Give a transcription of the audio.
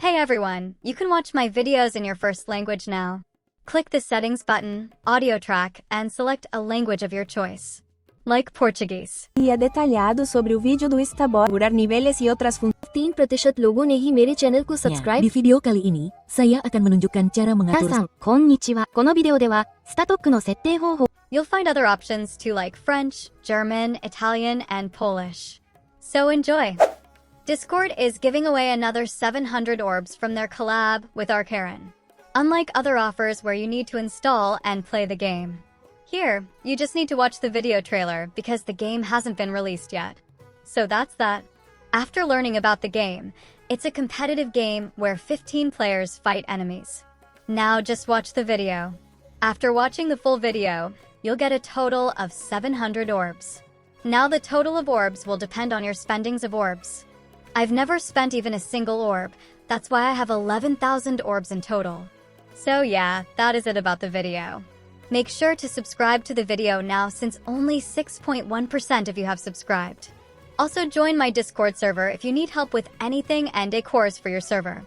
Hey everyone, you can watch my videos in your first language now. Click the settings button, audio track, and select a language of your choice. Like Portuguese. E é detalhado sobre o vídeo do Starboy, configurar níveis e outras funções. 3% लोगों ने ही मेरे channel को subscribe. Di video kali ini, saya akan menunjukkan cara 皆 mengatur さん、こんにちは。このビデオでは、スタトックの設定方法 You'll find other options too, like French, German, Italian, and Polish. So enjoy! Discord is giving away another 700 orbs from their collab with Karen. Unlike other offers where you need to install and play the game. Here, you just need to watch the video trailer because the game hasn't been released yet. So that's that. After learning about the game, it's a competitive game where 15 players fight enemies. Now just watch the video. After watching the full video, you'll get a total of 700 orbs. Now the total of orbs will depend on your spendings of orbs. I've never spent even a single orb, that's why I have 11,000 orbs in total. So yeah, that is it about the video. Make sure to subscribe to the video now since only 6.1% of you have subscribed. Also join my Discord server if you need help with anything and a course for your server.